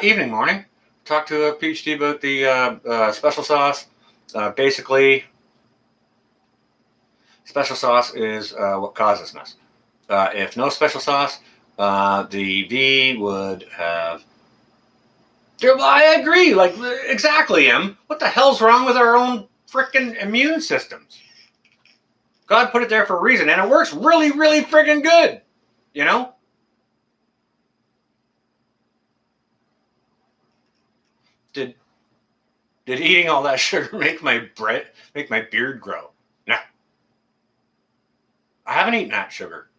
Speaker 1: Evening, morning. talk to a PhD about the special sauce. Basically, special sauce is what causes mess. If no special sauce, the V would have. I agree. Like, exactly, Em. What the hell's wrong with our own freaking immune systems? God put it there for a reason, and it works really, really freaking good. You know? Did eating all that sugar make my beard grow? No. I haven't eaten that sugar.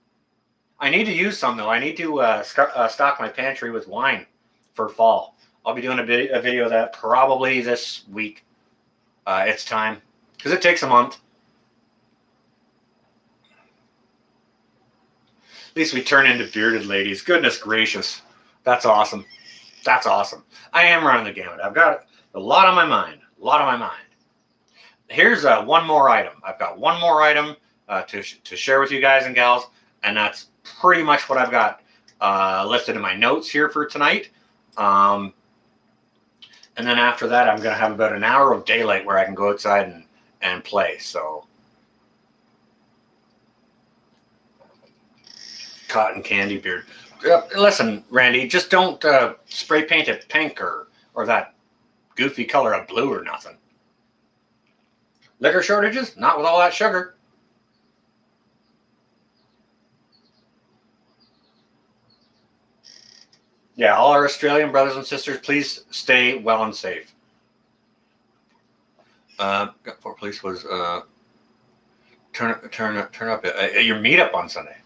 Speaker 1: I need to use some though. I need to stock my pantry with wine for fall. I'll be doing a video of that probably this week. It's time because it takes a month. At least we turn into bearded ladies. Goodness gracious, that's awesome. That's awesome. I am running the gamut. I've got a lot on my mind. A lot on my mind. Here's one more item. I've got one more item to share with you guys and gals, and that's pretty much what I've got listed in my notes here for tonight. And then after that, I'm going to have about an hour of daylight where I can go outside and play. So, cotton candy beard. Listen, Randy, just don't spray paint it pink or that goofy color of blue or nothing. Liquor shortages? Not with all that sugar. Yeah, all our Australian brothers and sisters, please stay well and safe. Fort Police was turn up at your meetup on Sunday.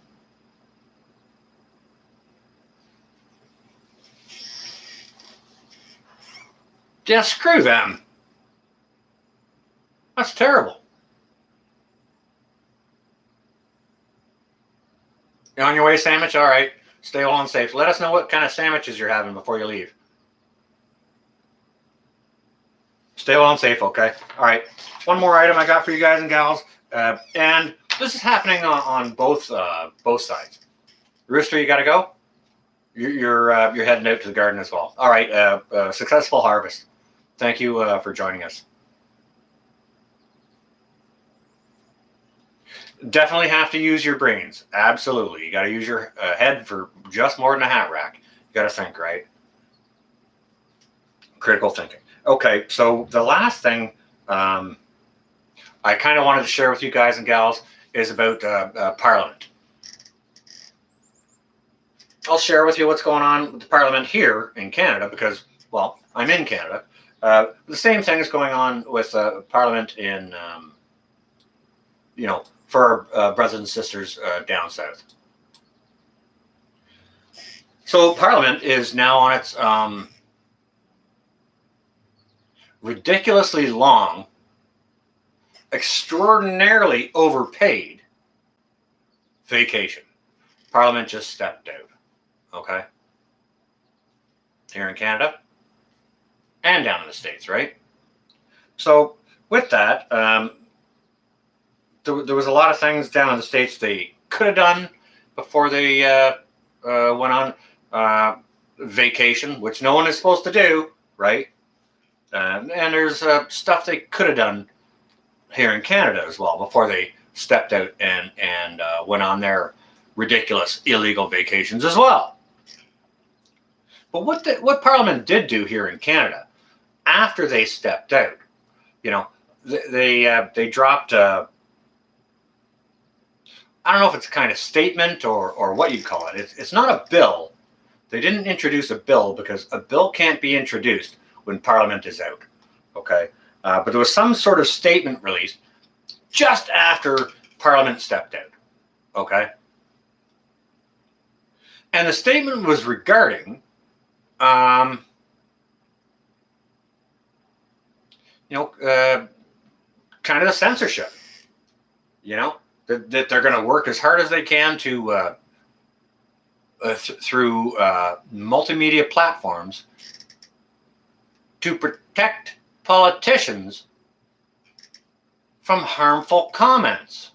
Speaker 1: Yeah, screw them. That's terrible. You're on your way, sandwich? All right. Stay well and safe. Let us know what kind of sandwiches you're having before you leave. Stay well and safe, okay? All right. One more item I got for you guys and gals. And this is happening on both sides. Rooster, you got to go? You're heading out to the garden as well. All right. Successful harvest. Thank you for joining us. Definitely have to use your brains. Absolutely. You got to use your head for just more than a hat rack. You got to think, right? Critical thinking. Okay, so the last thing I kind of wanted to share with you guys and gals is about Parliament. I'll share with you what's going on with the Parliament here in Canada because, well, I'm in Canada. The same thing is going on with Parliament in, for our brothers and sisters down south. So Parliament is now on its ridiculously long, extraordinarily overpaid vacation. Parliament just stepped out. Okay? Here in Canada and down in the States, right? So with that, there was a lot of things down in the States they could have done before they went on vacation, which no one is supposed to do, right? And there's stuff they could have done here in Canada as well before they stepped out and went on their ridiculous illegal vacations as well. But what Parliament did do here in Canada after they stepped out, they dropped. I don't know if it's a kind of statement or what you'd call it. It's not a bill. They didn't introduce a bill because a bill can't be introduced when Parliament is out. Okay, but there was some sort of statement released just after Parliament stepped out. Okay, and the statement was regarding. Kind of the censorship, that they're going to work as hard as they can to, through multimedia platforms, to protect politicians from harmful comments.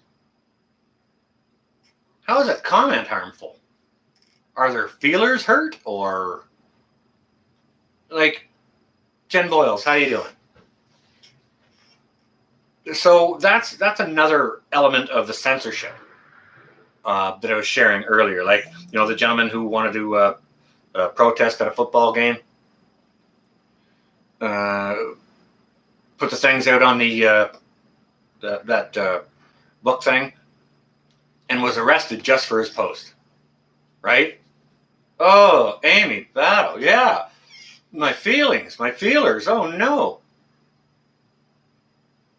Speaker 1: How is a comment harmful? Are their feelers hurt or like Jen Boyles, how you doing? So that's another element of the censorship that I was sharing earlier. Like, the gentleman who wanted to protest at a football game, uh, put the things out on that book thing, and was arrested just for his post, right? Oh, Amy Battle, yeah. My feelings, my feelers. Oh no.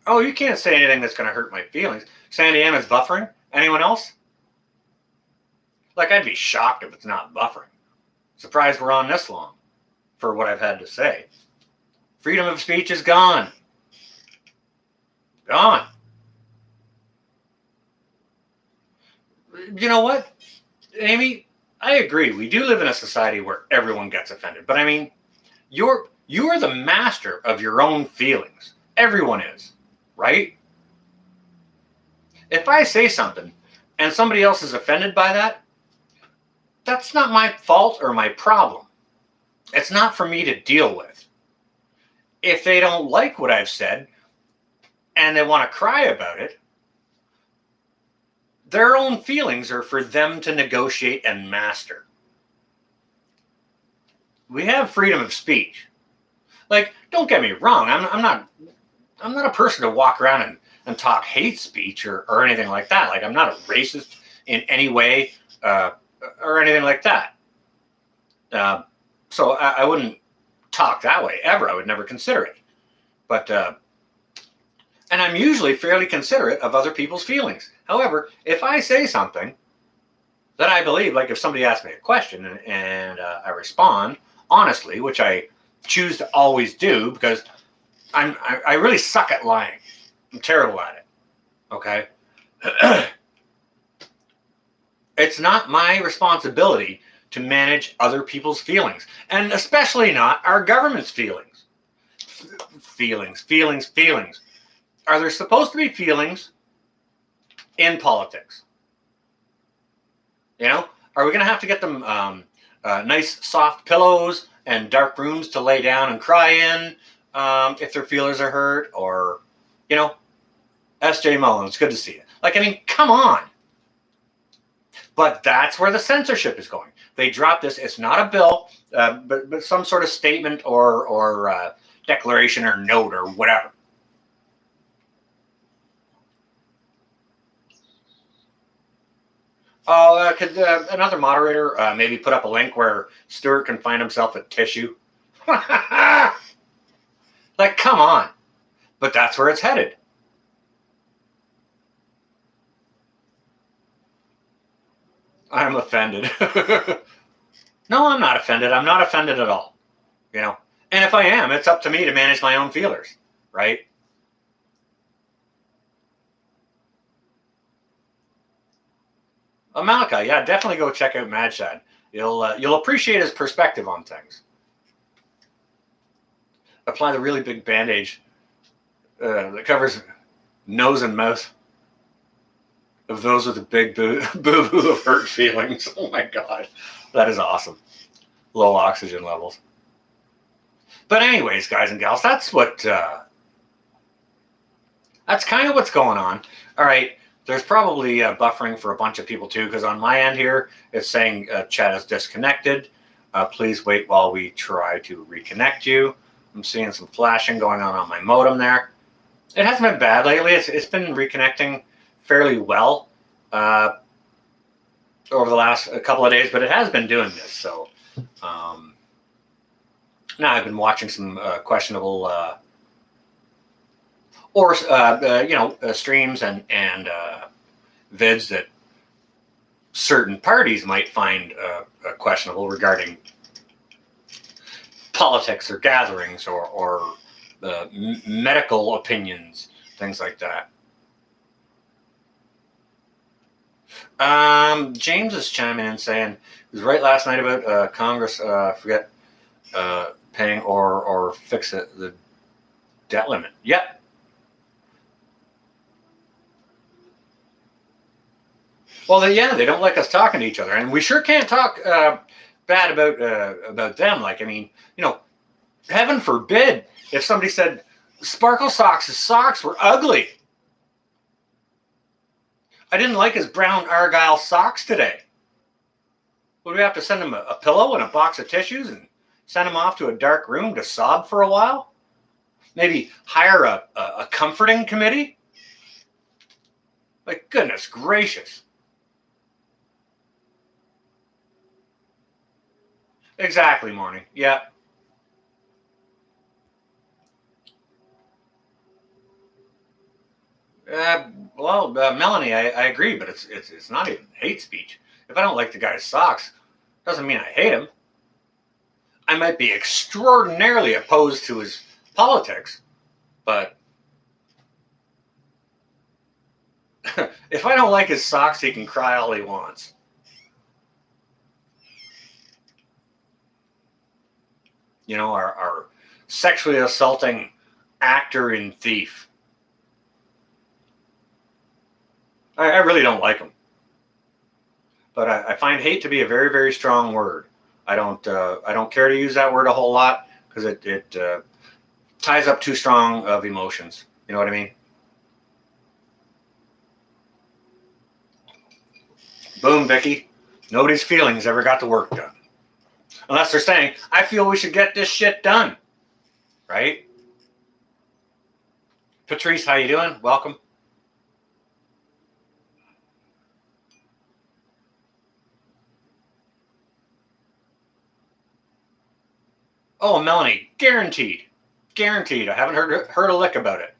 Speaker 1: Oh, you can't say anything that's going to hurt my feelings. Sandy M is buffering. Anyone else? Like, I'd be shocked if it's not buffering. Surprised we're on this long for what I've had to say. Freedom of speech is gone. Gone. You know what, Amy? I agree. We do live in a society where everyone gets offended. But I mean, you are the master of your own feelings. Everyone is, right? If I say something and somebody else is offended by that, that's not my fault or my problem. It's not for me to deal with. If they don't like what I've said and they want to cry about it, their own feelings are for them to negotiate and master. We have freedom of speech. Like, don't get me wrong. I'm not a person to walk around and talk hate speech or anything like that. Like, I'm not a racist in any way or anything like that. So I wouldn't talk that way ever. I would never consider it. But and I'm usually fairly considerate of other people's feelings. However, if I say something that I believe, like if somebody asks me a question and I respond honestly, which I choose to always do because I really suck at lying. I'm terrible at it. Okay. It's not my responsibility to manage other people's feelings, and especially not our government's feelings. Feelings. Are there supposed to be feelings in politics? Are we going to have to get them nice soft pillows and dark rooms to lay down and cry in if their feelers are hurt? Or, S.J. Mullins, good to see you. Like, I mean, come on. But that's where the censorship is going. They dropped this. It's not a bill, but some sort of statement or declaration or note or whatever. Oh, could another moderator maybe put up a link where Stuart can find himself a tissue? Like, come on. But that's where it's headed. I'm offended. No, I'm not offended. I'm not offended at all. And if I am, it's up to me to manage my own feelers, right? Malachi, yeah, definitely go check out Mad Shad. You'll appreciate his perspective on things. Apply the really big bandage that covers nose and mouth of those with the big boo-boo of hurt feelings. Oh my God, that is awesome. Low oxygen levels. But anyways, guys and gals, that's kind of what's going on. All right. There's probably buffering for a bunch of people too, because on my end here, it's saying chat is disconnected. Please wait while we try to reconnect you. I'm seeing some flashing going on my modem there. It hasn't been bad lately. It's been reconnecting fairly well over the last couple of days, but it has been doing this. So now I've been watching some questionable streams and vids that certain parties might find questionable regarding politics or gatherings or medical opinions, things like that. James is chiming in saying he was right last night about Congress forget paying or fix the debt limit. Yep. Well, they don't like us talking to each other, and we sure can't talk bad about them. Like, I mean, Heaven forbid if somebody said Sparkle Socks' socks were ugly. I didn't like his brown Argyle socks today. Would we have to send him a pillow and a box of tissues and send him off to a dark room to sob for a while? Maybe hire a comforting committee? Like, goodness gracious. Exactly, Morning. Yeah. Melanie, I agree, but it's not even hate speech. If I don't like the guy's socks, doesn't mean I hate him. I might be extraordinarily opposed to his politics, but if I don't like his socks, he can cry all he wants. You know, our sexually assaulting actor and thief. I really don't like him, but I find hate to be a very, very strong word. I don't care to use that word a whole lot because it ties up too strong of emotions. You know what I mean? Boom, Vicky. Nobody's feelings ever got the work done. Unless they're saying, I feel we should get this shit done. Right? Patrice, how you doing? Welcome. Oh, Melanie, guaranteed. Guaranteed. I haven't heard a lick about it.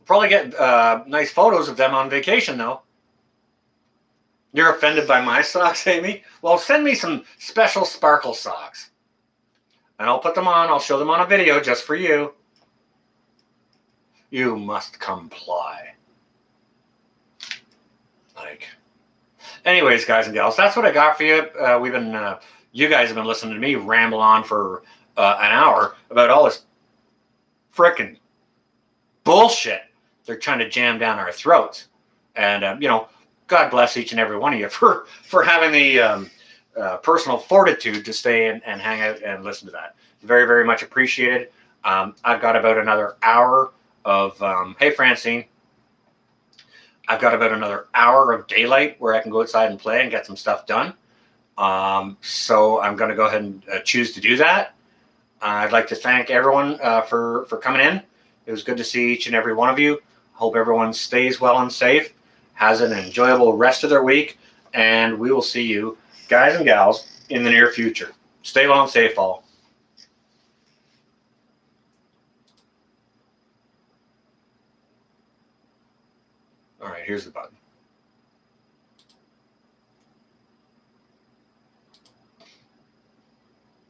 Speaker 1: Probably get nice photos of them on vacation, though. You're offended by my socks, Amy? Well, send me some special sparkle socks. And I'll put them on. I'll show them on a video just for you. You must comply. Like, anyways, guys and gals, that's what I got for you. You guys have been listening to me ramble on for an hour about all this frickin' bullshit they're trying to jam down our throats. And, God bless each and every one of you for having the personal fortitude to stay and hang out and listen to that. Very, very much appreciated. I've got about another hour of, hey, Francine, I've got about another hour of daylight where I can go outside and play and get some stuff done. So I'm going to go ahead and choose to do that. I'd like to thank everyone for coming in. It was good to see each and every one of you. Hope everyone stays well and safe, has an enjoyable rest of their week, and we will see you, guys and gals, in the near future. Stay well and safe, all. All right, here's the button.